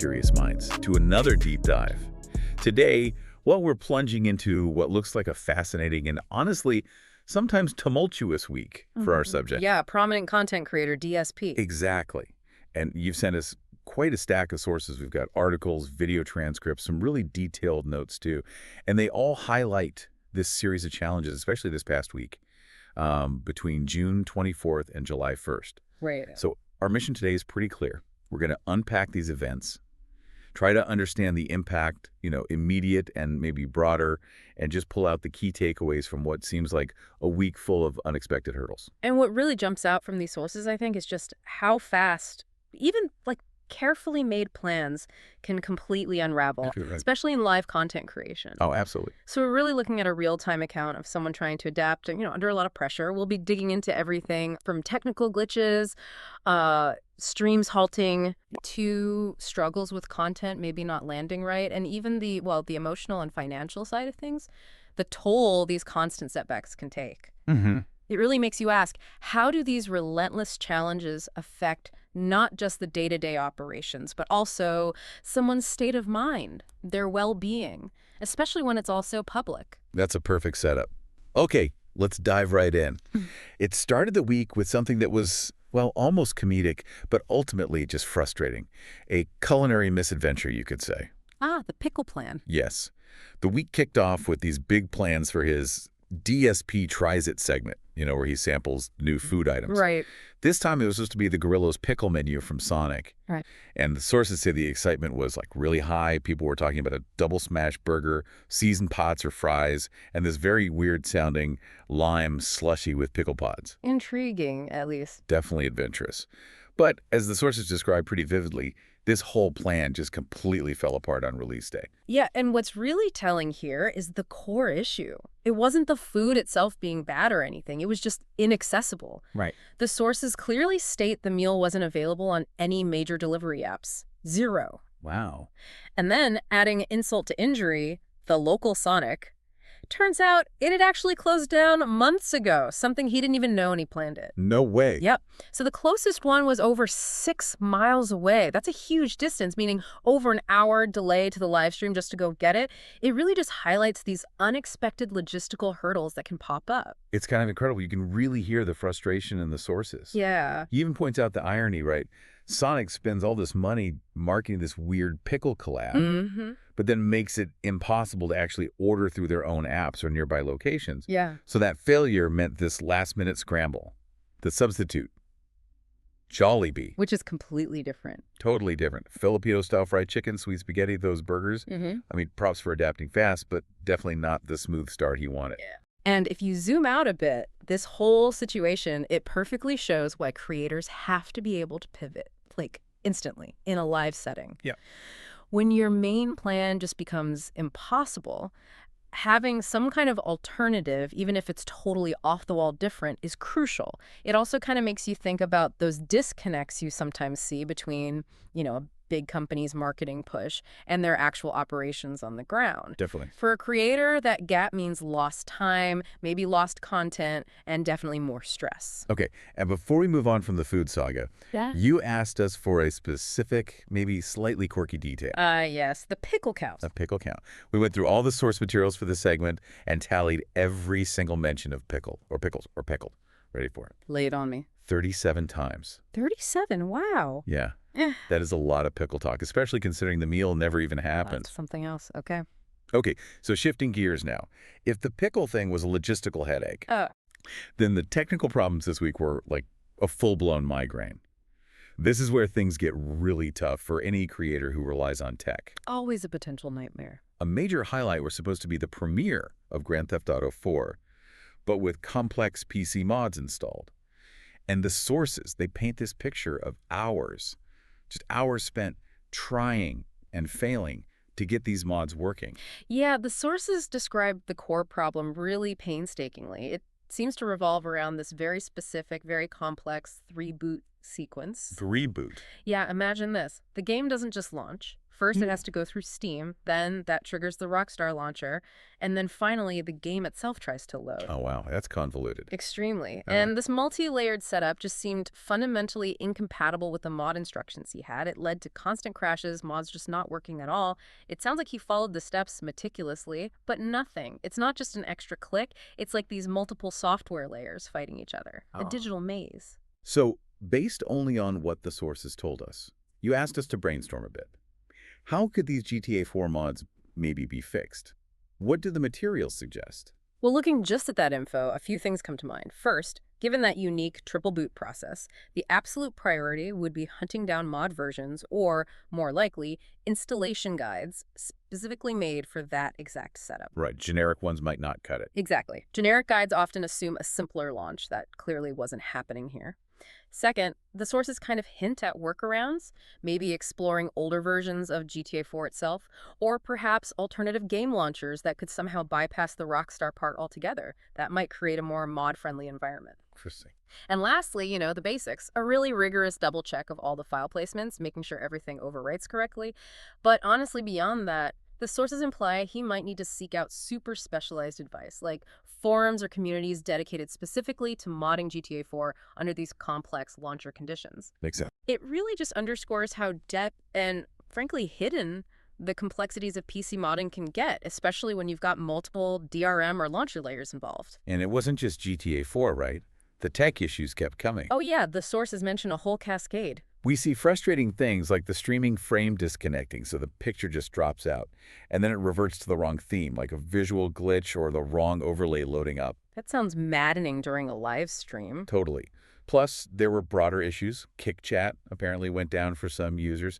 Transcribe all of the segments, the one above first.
curious minds to another deep dive. Today, we're plunging into what looks like a fascinating and honestly, sometimes tumultuous week for our subject. Yeah, prominent content creator, DSP. Exactly. And you've sent us quite a stack of sources. We've got articles, video transcripts, some really detailed notes too. And they all highlight this series of challenges, especially this past week, between June 24th and July 1st. Right. So our mission today is pretty clear. We're going to unpack these events, try to understand the impact, immediate and maybe broader, and just pull out the key takeaways from what seems like a week full of unexpected hurdles. And what really jumps out from these sources, I think, is just how fast, even carefully made plans can completely unravel, Right. especially in live content creation. Oh, absolutely. So we're really looking at a real-time account of someone trying to adapt, under a lot of pressure. We'll be digging into everything from technical glitches, streams halting, to struggles with content maybe not landing right, and even the emotional and financial side of things, the toll these constant setbacks can take. Mm-hmm. It really makes you ask, how do these relentless challenges affect not just the day-to-day operations, but also someone's state of mind, their well-being, especially when it's also public? That's a perfect setup. Okay, let's dive right in. It started the week with something that was, almost comedic, but ultimately just frustrating. A culinary misadventure, you could say. Ah, the pickle plan. Yes. The week kicked off with these big plans for his DSP Tries It segment, where he samples new food items. Right. This time it was supposed to be the Gorillas pickle menu from Sonic. Right. And the sources say the excitement was really high. People were talking about a double smash burger, seasoned pots or fries, and this very weird sounding lime slushy with pickle pods. Intriguing, at least. Definitely adventurous. But as the sources describe pretty vividly, this whole plan just completely fell apart on release day. Yeah, and what's really telling here is the core issue. It wasn't the food itself being bad or anything. It was just inaccessible. Right. The sources clearly state the meal wasn't available on any major delivery apps. 0. Wow. And then, adding insult to injury, the local Sonic, turns out it had actually closed down months ago, something he didn't even know when he planned it. No way. Yep. So the closest one was over 6 miles away. That's a huge distance, meaning over an hour delay to the live stream just to go get it. It really just highlights these unexpected logistical hurdles that can pop up. It's kind of incredible. You can really hear the frustration in the sources. Yeah. He even points out the irony, right? Sonic spends all this money marketing this weird pickle collab, but then makes it impossible to actually order through their own apps or nearby locations. Yeah. So that failure meant this last-minute scramble. The substitute, Jollibee. Which is completely different. Totally different. Filipino-style fried chicken, sweet spaghetti, those burgers. I mean, props for adapting fast, but definitely not the smooth start he wanted. Yeah. And if you zoom out a bit, this whole situation, it perfectly shows why creators have to be able to pivot, instantly, in a live setting. Yeah. When your main plan just becomes impossible, having some kind of alternative, even if it's totally off-the-wall different, is crucial. It also kind of makes you think about those disconnects you sometimes see between, a big company's marketing push and their actual operations on the ground. Definitely. For a creator, that gap means lost time, maybe lost content, and definitely more stress. Okay, and before we move on from the food saga, you asked us for a specific, maybe slightly quirky detail. Yes, the pickle count. A pickle count. We went through all the source materials for this segment and tallied every single mention of pickle, or pickles, or pickled. Ready for it. Lay it on me. 37 times. 37, wow. Yeah. That is a lot of pickle talk, especially considering the meal never even happened. That's something else, okay. Okay, so shifting gears now. If the pickle thing was a logistical headache, then the technical problems this week were like a full-blown migraine. This is where things get really tough for any creator who relies on tech. Always a potential nightmare. A major highlight was supposed to be the premiere of Grand Theft Auto 4, but with complex PC mods installed. And the sources, they paint this picture of hours, just hours spent trying and failing to get these mods working. Yeah, the sources describe the core problem really painstakingly. It seems to revolve around this very specific, very complex 3-boot sequence. 3-boot? Yeah, imagine this. The game doesn't just launch. First, it has to go through Steam, then that triggers the Rockstar launcher, and then finally the game itself tries to load. Oh, wow. That's convoluted. Extremely. And this multi-layered setup just seemed fundamentally incompatible with the mod instructions he had. It led to constant crashes, mods just not working at all. It sounds like he followed the steps meticulously, but nothing. It's not just an extra click. It's like these multiple software layers fighting each other. A digital maze. So, based only on what the sources told us, you asked us to brainstorm a bit. How could these GTA 4 mods maybe be fixed? What do the materials suggest? Well, looking just at that info, a few things come to mind. First, given that unique triple boot process, the absolute priority would be hunting down mod versions or, more likely, installation guides specifically made for that exact setup. Right, generic ones might not cut it. Exactly. Generic guides often assume a simpler launch. That clearly wasn't happening here. Second, the sources kind of hint at workarounds, maybe exploring older versions of GTA 4 itself, or perhaps alternative game launchers that could somehow bypass the Rockstar part altogether. That might create a more mod-friendly environment. Interesting. And lastly, the basics, a really rigorous double check of all the file placements, making sure everything overwrites correctly. But honestly, beyond that, the sources imply he might need to seek out super specialized advice, like forums or communities dedicated specifically to modding GTA 4 under these complex launcher conditions. Makes sense. It really just underscores how depth and, frankly, hidden the complexities of PC modding can get, especially when you've got multiple DRM or launcher layers involved. And it wasn't just GTA 4, right? The tech issues kept coming. Oh yeah, the sources mention a whole cascade. We see frustrating things like the streaming frame disconnecting, so the picture just drops out, and then it reverts to the wrong theme, like a visual glitch or the wrong overlay loading up. That sounds maddening during a live stream. Totally. Plus, there were broader issues. Kick chat apparently went down for some users.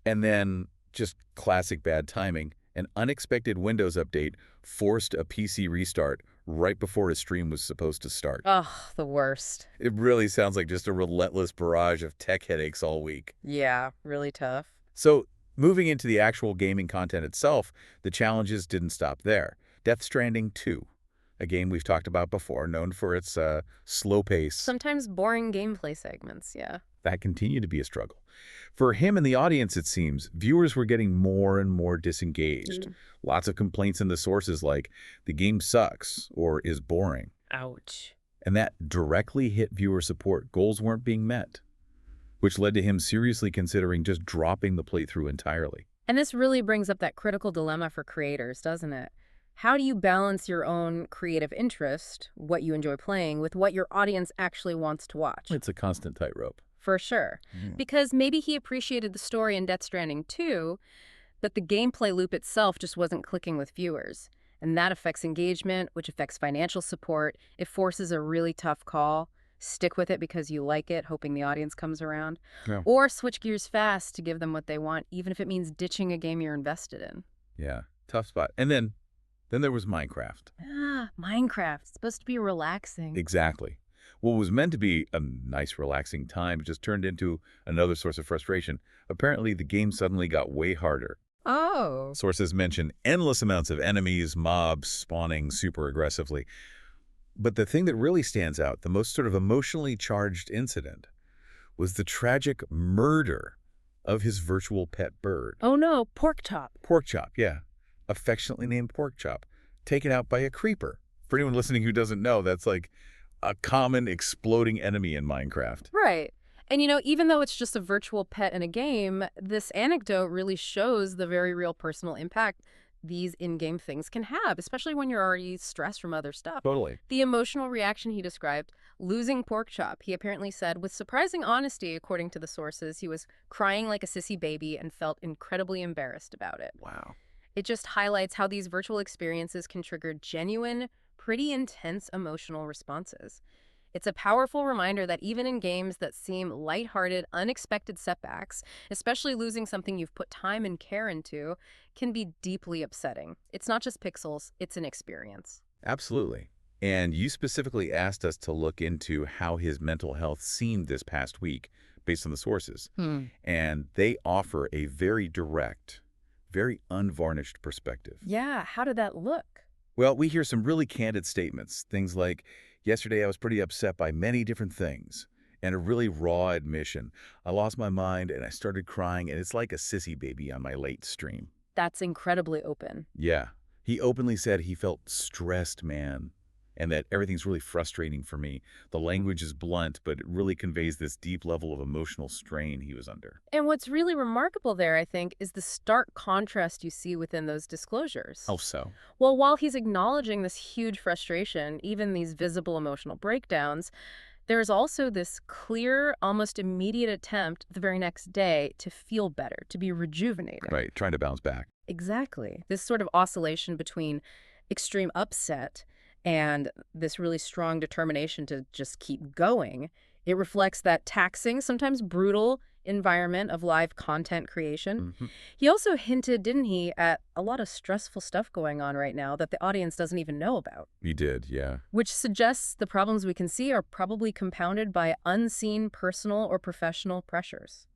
And then, just classic bad timing, an unexpected Windows update forced a PC restart right before a stream was supposed to start. Ugh, the worst. It really sounds like just a relentless barrage of tech headaches all week. Yeah, really tough. So, moving into the actual gaming content itself, the challenges didn't stop there. Death Stranding 2, a game we've talked about before, known for its slow pace. Sometimes boring gameplay segments, yeah. That continued to be a struggle. For him and the audience, it seems, viewers were getting more and more disengaged. Lots of complaints in the sources like, the game sucks or is boring. Ouch. And that directly hit viewer support. Goals weren't being met, which led to him seriously considering just dropping the playthrough entirely. And this really brings up that critical dilemma for creators, doesn't it? How do you balance your own creative interest, what you enjoy playing, with what your audience actually wants to watch? It's a constant tightrope. For sure. Because maybe he appreciated the story in Death Stranding 2, but the gameplay loop itself just wasn't clicking with viewers. And that affects engagement, which affects financial support. It forces a really tough call. Stick with it because you like it, hoping the audience comes around. Yeah. Or switch gears fast to give them what they want, even if it means ditching a game you're invested in. Yeah, tough spot. And then there was Minecraft. Minecraft. It's supposed to be relaxing. Exactly. What was meant to be a nice, relaxing time just turned into another source of frustration. Apparently, the game suddenly got way harder. Oh. Sources mention endless amounts of enemies, mobs spawning super aggressively. But the thing that really stands out, the most sort of emotionally charged incident, was the tragic murder of his virtual pet bird. Oh no, Pork Chop. Pork Chop, yeah. Affectionately named Pork Chop. Taken out by a creeper. For anyone listening who doesn't know, that's like a common exploding enemy in Minecraft. Right. And even though it's just a virtual pet in a game, this anecdote really shows the very real personal impact these in-game things can have, especially when you're already stressed from other stuff. Totally. The emotional reaction he described, losing Pork Chop, he apparently said, with surprising honesty, according to the sources, he was crying like a sissy baby and felt incredibly embarrassed about it. Wow. It just highlights how these virtual experiences can trigger genuine, pretty intense emotional responses. It's a powerful reminder that even in games that seem lighthearted, unexpected setbacks, especially losing something you've put time and care into, can be deeply upsetting. It's not just pixels, it's an experience. Absolutely. And you specifically asked us to look into how his mental health seemed this past week, based on the sources. And they offer a very direct, very unvarnished perspective. Yeah, how did that look? Well, we hear some really candid statements, things like, yesterday I was pretty upset by many different things, And a really raw admission. I lost my mind and I started crying, and it's like a sissy baby on my late stream. That's incredibly open. Yeah. He openly said he felt stressed, man, and that everything's really frustrating for me. The language is blunt, but it really conveys this deep level of emotional strain he was under. And what's really remarkable there, I think, is the stark contrast you see within those disclosures. How so? Well, while he's acknowledging this huge frustration, even these visible emotional breakdowns, there's also this clear, almost immediate attempt the very next day to feel better, to be rejuvenated. Right, trying to bounce back. Exactly. This sort of oscillation between extreme upset and this really strong determination to just keep going, it reflects that taxing, sometimes brutal environment of live content creation. He also hinted, didn't he, at a lot of stressful stuff going on right now that the audience doesn't even know about. He did, yeah. Which suggests the problems we can see are probably compounded by unseen personal or professional pressures.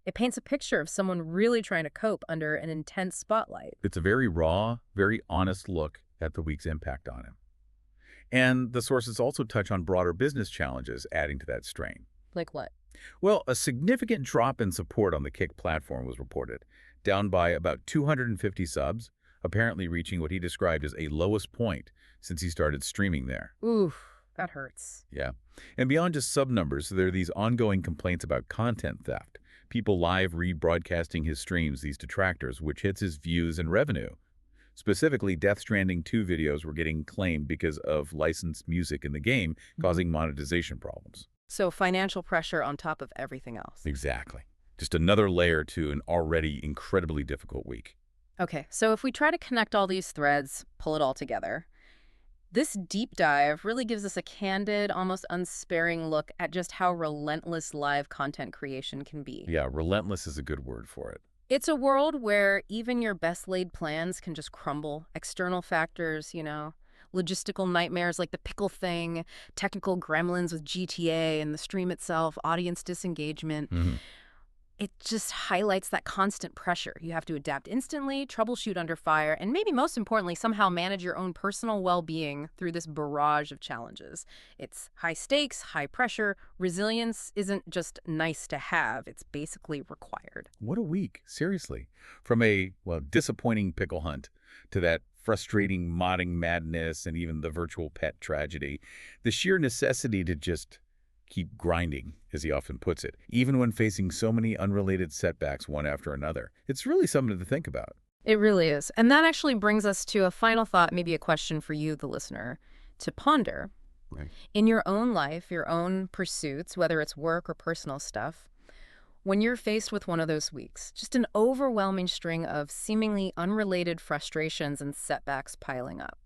It paints a picture of someone really trying to cope under an intense spotlight. It's a very raw, very honest look at the week's impact on him. And the sources also touch on broader business challenges adding to that strain. Like what? Well, a significant drop in support on the Kick platform was reported, down by about 250 subs, apparently reaching what he described as a lowest point since he started streaming there. Oof, that hurts. Yeah. And beyond just sub numbers, there are these ongoing complaints about content theft. People live rebroadcasting his streams, these detractors, which hits his views and revenue. Specifically, Death Stranding 2 videos were getting claimed because of licensed music in the game, causing monetization problems. So financial pressure on top of everything else. Exactly. Just another layer to an already incredibly difficult week. Okay, so if we try to connect all these threads, pull it all together, this deep dive really gives us a candid, almost unsparing look at just how relentless live content creation can be. Yeah, relentless is a good word for it. It's a world where even your best-laid plans can just crumble. External factors, logistical nightmares like the pickle thing, technical gremlins with GTA and the stream itself, audience disengagement. It just highlights that constant pressure. You have to adapt instantly, troubleshoot under fire, and maybe most importantly, somehow manage your own personal well-being through this barrage of challenges. It's high stakes, high pressure. Resilience isn't just nice to have. It's basically required. What a week, seriously. From a, disappointing pickle hunt to that frustrating modding madness and even the virtual pet tragedy, the sheer necessity to just keep grinding, as he often puts it, even when facing so many unrelated setbacks one after another. It's really something to think about. It really is. And that actually brings us to a final thought, maybe a question for you, the listener, to ponder. Right. In your own life, your own pursuits, whether it's work or personal stuff, when you're faced with one of those weeks, just an overwhelming string of seemingly unrelated frustrations and setbacks piling up,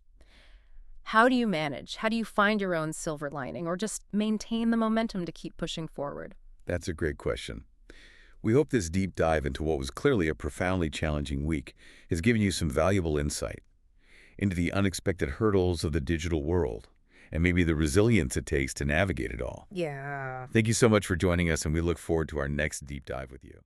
how do you manage? How do you find your own silver lining or just maintain the momentum to keep pushing forward? That's a great question. We hope this deep dive into what was clearly a profoundly challenging week has given you some valuable insight into the unexpected hurdles of the digital world and maybe the resilience it takes to navigate it all. Yeah. Thank you so much for joining us, and we look forward to our next deep dive with you.